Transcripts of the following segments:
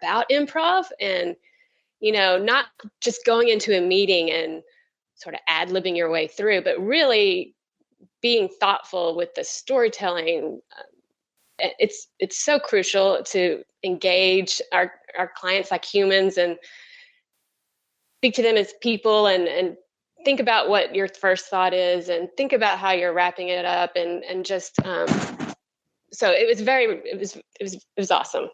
about improv and, not just going into a meeting and sort of ad-libbing your way through, but really being thoughtful with the storytelling. It's so crucial to engage our clients like humans and speak to them as people and think about what your first thought is and think about how you're wrapping it up and just so it was awesome.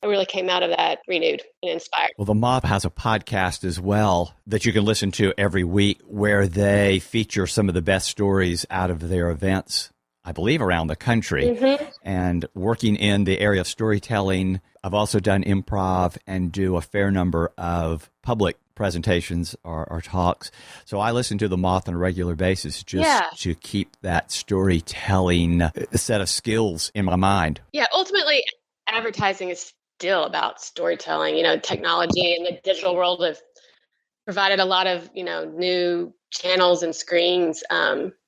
I really came out of that renewed and inspired. Well, the Mob has a podcast as well that you can listen to every week where they feature some of the best stories out of their events, I believe, around the country. Mm-hmm. And working in the area of storytelling, I've also done improv and do a fair number of public presentations or talks. So I listen to the Moth on a regular basis just to keep that storytelling set of skills in my mind. Yeah, ultimately, advertising is still about storytelling. Technology and the digital world have provided a lot of, new channels and screens.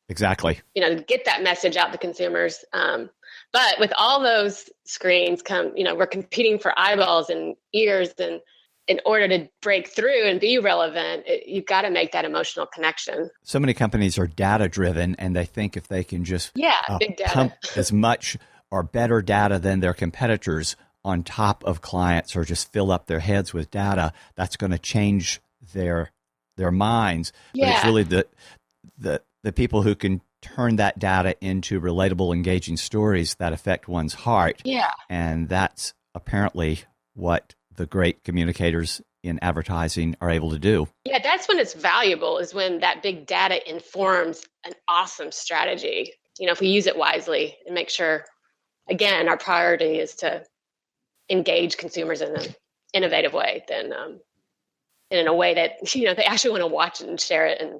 Exactly. To get that message out to consumers. But with all those screens come, we're competing for eyeballs and ears. And in order to break through and be relevant, you've got to make that emotional connection. So many companies are data driven and they think if they can just big data. Pump as much or better data than their competitors on top of clients or just fill up their heads with data, that's going to change their minds. Yeah. But it's really the people who can turn that data into relatable, engaging stories that affect one's heart. Yeah. And that's apparently what the great communicators in advertising are able to do. Yeah, that's when it's valuable, is when that big data informs an awesome strategy. If we use it wisely and make sure, again, our priority is to engage consumers in an innovative way, then in a way that, they actually want to watch it and share it and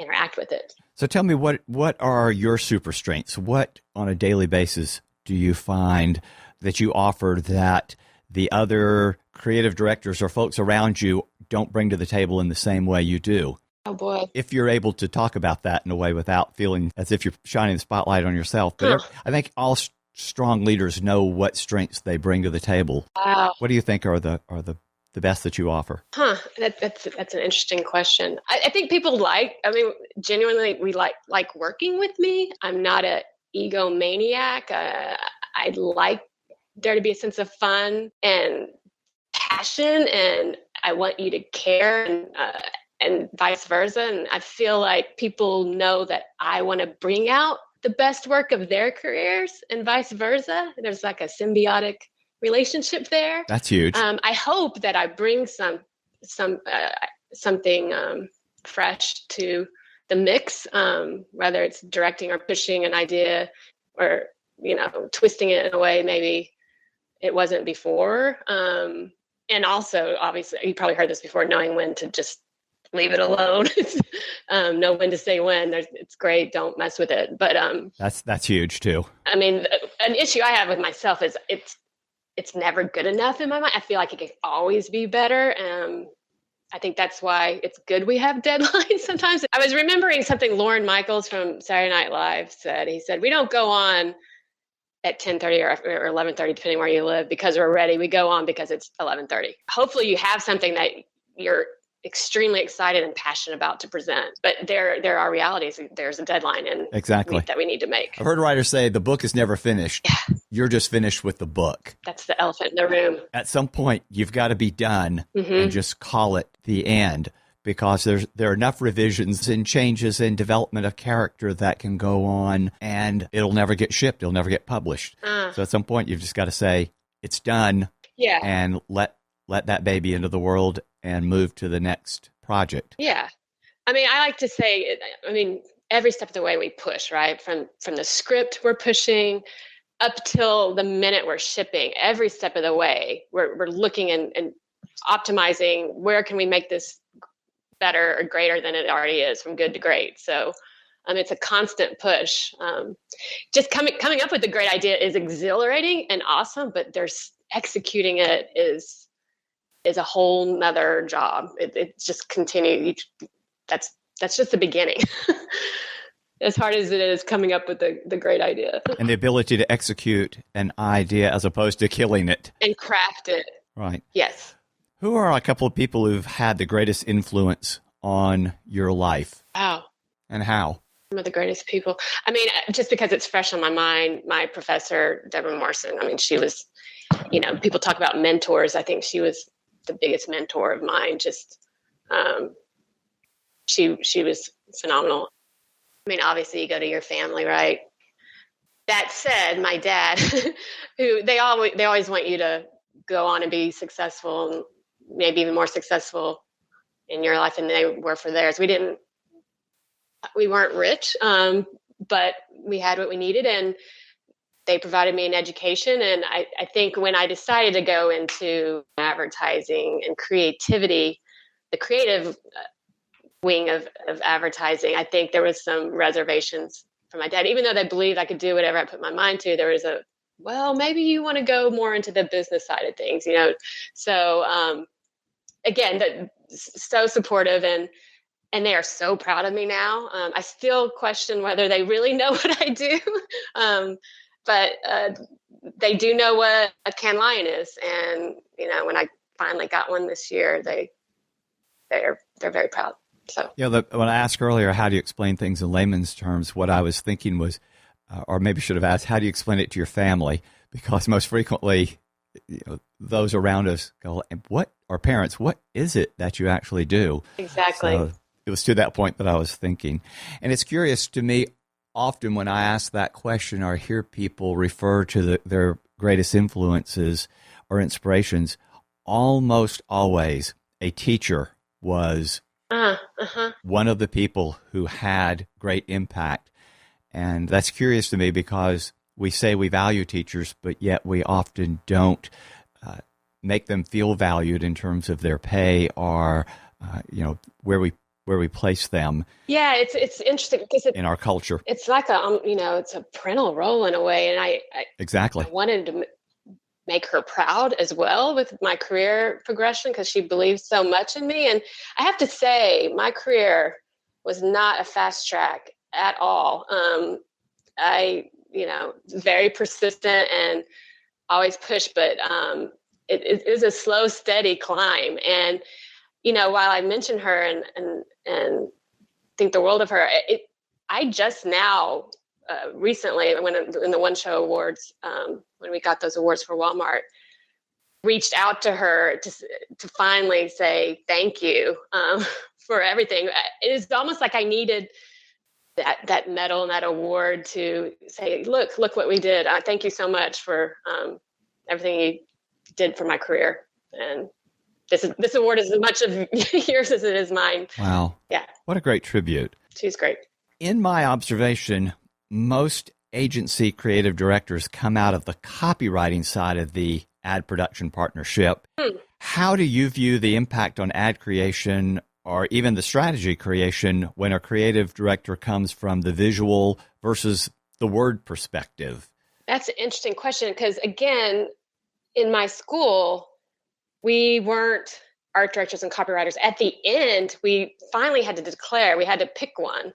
interact with it. So tell me, what are your super strengths? What on a daily basis do you find that you offer that the other creative directors or folks around you don't bring to the table in the same way you do? Oh, boy. If you're able to talk about that in a way without feeling as if you're shining the spotlight on yourself. But I think all strong leaders know what strengths they bring to the table. Wow. What do you think are the best that you offer? That's an interesting question. I think people genuinely, we like working with me. I'm not an egomaniac. I'd like there to be a sense of fun and passion, and I want you to care, and vice versa. And I feel like people know that I want to bring out the best work of their careers and vice versa. There's like a symbiotic relationship there. That's huge. I hope that I bring something fresh to the mix, whether it's directing or pushing an idea or, twisting it in a way maybe it wasn't before. And also, obviously, you probably heard this before, knowing when to just leave it alone. Know when to say when. It's great. Don't mess with it. But that's huge too. I mean, an issue I have with myself is it's never good enough in my mind. I feel like it can always be better. I think that's why it's good we have deadlines sometimes. I was remembering something Lorne Michaels from Saturday Night Live said. He said, we don't go on at 10:30 or 11:30, depending where you live, because we're ready. We go on because it's 11:30. Hopefully you have something that you're extremely excited and passionate about to present. But there are realities. There's a deadline that we need to make. I've heard writers say the book is never finished. Yeah. You're just finished with the book. That's the elephant in the room. At some point, you've got to be done and just call it the end, because there are enough revisions and changes and development of character that can go on, and it'll never get shipped. It'll never get published. So at some point, you've just got to say it's done. Yeah. And let that baby into the world and move to the next project. Yeah. I mean, I like to say, every step of the way we push, right? From the script we're pushing up till the minute we're shipping, every step of the way, we're looking and optimizing where can we make this better or greater than it already is, from good to great. So it's a constant push. Just coming up with a great idea is exhilarating and awesome, but there's executing it is a whole nother job. It just continue. That's just the beginning. as hard as it is coming up with the great idea. And the ability to execute an idea as opposed to killing it. And craft it. Right. Yes. Who are a couple of people who've had the greatest influence on your life? Wow. And how? Some of the greatest people. I mean, just because it's fresh on my mind, my professor, Deborah Morrison, I mean, she was, people talk about mentors. I think she was the biggest mentor of mine. Just, she was phenomenal. I mean, obviously you go to your family, right? That said, my dad, who they always want you to go on and be successful, and maybe even more successful in your life than they were for theirs. We weren't rich, but we had what we needed, and they provided me an education. And I think when I decided to go into advertising and creativity, the creative wing of advertising, I think there was some reservations from my dad. Even though they believed I could do whatever I put my mind to, there was maybe you want to go more into the business side of things, So again, so supportive, and they are so proud of me now. I still question whether they really know what I do, but they do know what a Cannes Lion is. And when I finally got one this year, they're very proud. So when I asked earlier, how do you explain things in layman's terms? What I was thinking was, or maybe should have asked, how do you explain it to your family? Because most frequently, those around us go, our parents, what is it that you actually do? Exactly. So it was to that point that I was thinking. And it's curious to me, often when I ask that question or hear people refer to their greatest influences or inspirations, almost always a teacher was one of the people who had great impact. And that's curious to me because we say we value teachers, but yet we often don't make them feel valued in terms of their pay or where we place them. Yeah, it's interesting because in our culture, it's like it's a parental role in a way, and I exactly wanted to make her proud as well with my career progression because she believed so much in me. And I have to say, my career was not a fast track at all. I very persistent and always push, but it is a slow, steady climb. And while I mention her and think the world of her, I just now recently, when in the One Show Awards, when we got those awards for Walmart, reached out to her to finally say thank you for everything. It is almost like I needed that medal and that award to say, look what we did. Thank you so much for everything you did for my career. And this award is as much of yours as it is mine. Wow. Yeah. What a great tribute. She's great. In my observation, most agency creative directors come out of the copywriting side of the ad production partnership. How do you view the impact on ad creation or even the strategy creation when a creative director comes from the visual versus the word perspective? That's an interesting question because, again, in my school, we weren't art directors and copywriters. At the end, we finally had to declare, we had to pick one.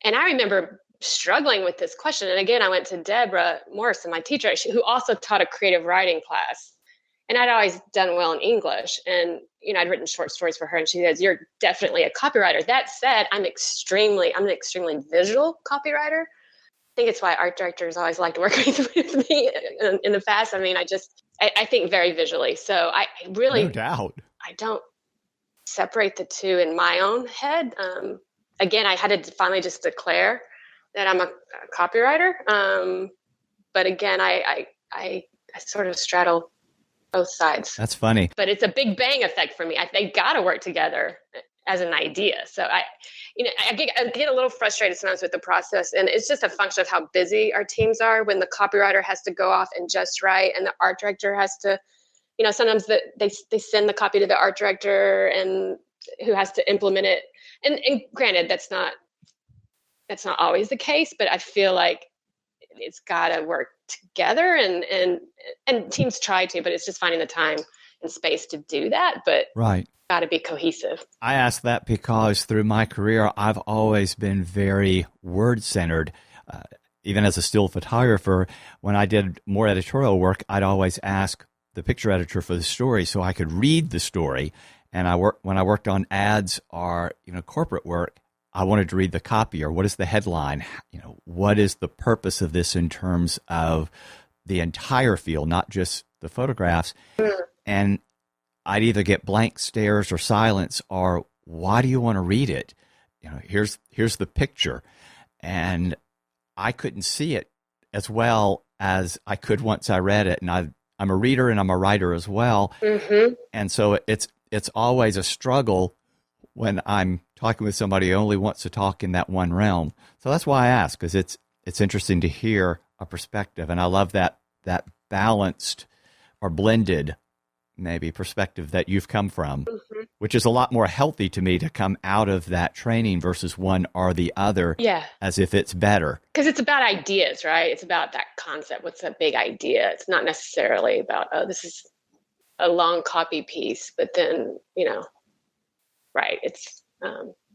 And I remember struggling with this question. And again, I went to Deborah Morrison, my teacher, who also taught a creative writing class. And I'd always done well in English. And, I'd written short stories for her. And she says, you're definitely a copywriter. That said, I'm an extremely visual copywriter. I think it's why art directors always liked working with me in the past. I mean, I think very visually. So I really, no doubt, I don't separate the two in my own head. Again, I had to finally just declare that I'm a copywriter. But again, I sort of straddle both sides. That's funny. But it's a big bang effect for me. They got to work together as an idea. So I get a little frustrated sometimes with the process, and it's just a function of how busy our teams are when the copywriter has to go off and just write, and the art director has to, sometimes they send the copy to the art director and who has to implement it. And granted, that's not always the case, but I feel like it's got to work together, and teams try to, but it's just finding the time and space to do that. But right. Got to be cohesive. I ask that because through my career, I've always been very word-centered. Even as a still photographer, when I did more editorial work, I'd always ask the picture editor for the story so I could read the story. And when I worked on ads or corporate work, I wanted to read the copy, or what is the headline? What is the purpose of this in terms of the entire field, not just the photographs? And I'd either get blank stares or silence, or why do you want to read it? Here's the picture. And I couldn't see it as well as I could once I read it. And I'm a reader and I'm a writer as well. Mm-hmm. And so it's always a struggle when I'm talking with somebody who only wants to talk in that one realm. So that's why I ask, because it's interesting to hear a perspective. And I love that balanced or blended maybe perspective that you've come from, mm-hmm. which is a lot more healthy to me to come out of that training versus one or the other, as if it's better. Because it's about ideas, right? It's about that concept. What's a big idea? It's not necessarily about, this is a long copy piece, but then, right. It's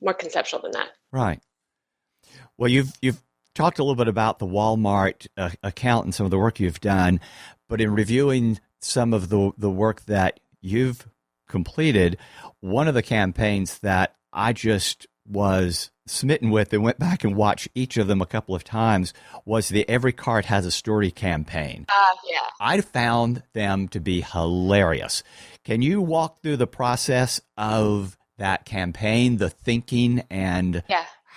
more conceptual than that. Right. Well, you've talked a little bit about the Walmart account and some of the work you've done, but in reviewing some of the work that you've completed, one of the campaigns that I just was smitten with and went back and watched each of them a couple of times was the Every Card Has a Story campaign. Yeah. I found them to be hilarious. Can you walk through the process of that campaign, the thinking, and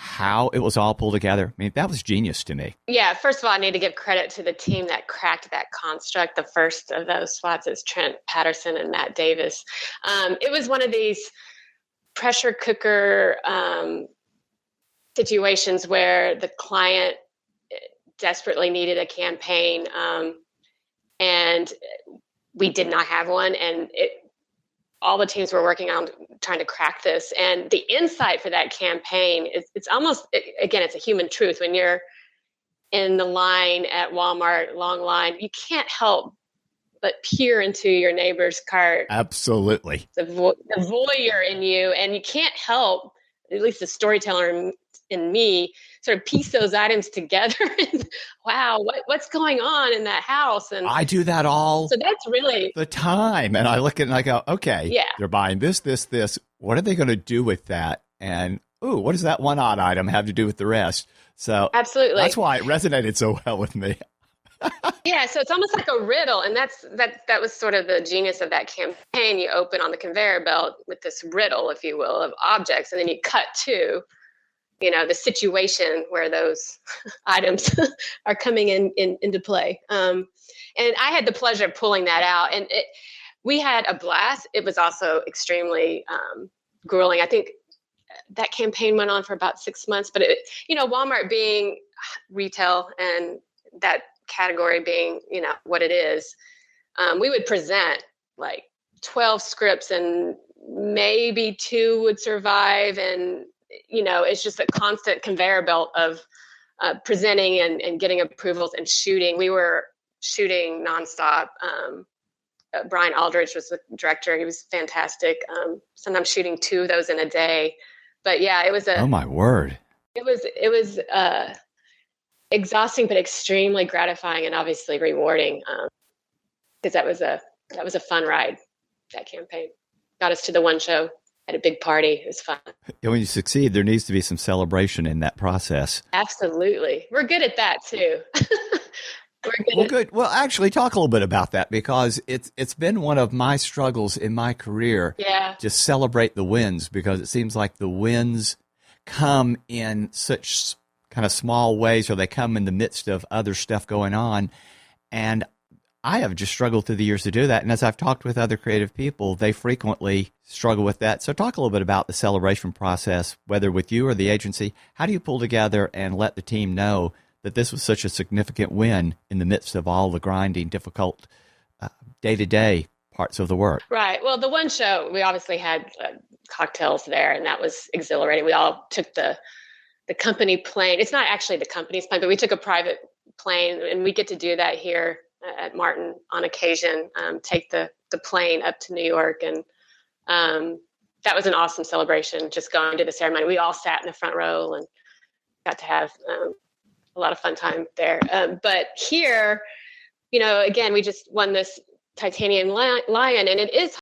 how it was all pulled together? I mean, that was genius to me. Yeah, first of all, I need to give credit to the team that cracked that construct. The first of those spots is Trent Patterson and Matt Davis. It was one of these pressure cooker situations where the client desperately needed a campaign, and we did not have one, and all the teams were working on trying to crack this. And the insight for that campaign it's almost, again, it's a human truth. When you're in the line at Walmart, long line, you can't help but peer into your neighbor's cart. Absolutely. The voyeur in you, and you can't help, at least the storyteller in me, sort of piece those items together and wow, what's going on in that house? And I do that all so that's really the time. And I look at it and I go, okay, they're buying this. What are they going to do with that? And what does that one odd item have to do with the rest? So absolutely, that's why it resonated so well with me. Yeah, so it's almost like a riddle, and that was sort of the genius of that campaign. You open on the conveyor belt with this riddle, if you will, of objects, and then you cut to, the situation where those items are coming into play. And I had the pleasure of pulling that out, and we had a blast. It was also extremely grueling. I think that campaign went on for about 6 months, but Walmart being retail and that category being, what it is, we would present like 12 scripts and maybe 2 would survive. And, it's just a constant conveyor belt of presenting and getting approvals and shooting. We were shooting nonstop. Brian Aldridge was the director. He was fantastic. Sometimes shooting 2 of those in a day. But yeah, it was oh my word. It was exhausting, but extremely gratifying and obviously rewarding. Because that was a fun ride. That campaign got us to the one show at a big party. It was fun. When you succeed, there needs to be some celebration in that process. Absolutely, we're good at that too. Good. Well, actually, talk a little bit about that, because it's been one of my struggles in my career. Yeah. To celebrate the wins, because it seems like the wins come in such kind of small ways, or they come in the midst of other stuff going on. And I have just struggled through the years to do that. And as I've talked with other creative people, they frequently struggle with that. So talk a little bit about the celebration process, whether with you or the agency. How do you pull together and let the team know that this was such a significant win in the midst of all the grinding, difficult day-to-day parts of the work? Right. Well, the one show, we obviously had cocktails there, and that was exhilarating. We all took the company plane. It's not actually the company's plane, but we took a private plane, and we get to do that here at Martin on occasion, take the plane up to New York. And that was an awesome celebration, just going to the ceremony. We all sat in the front row and got to have a lot of fun time there. But here, again, we just won this titanium lion, and it is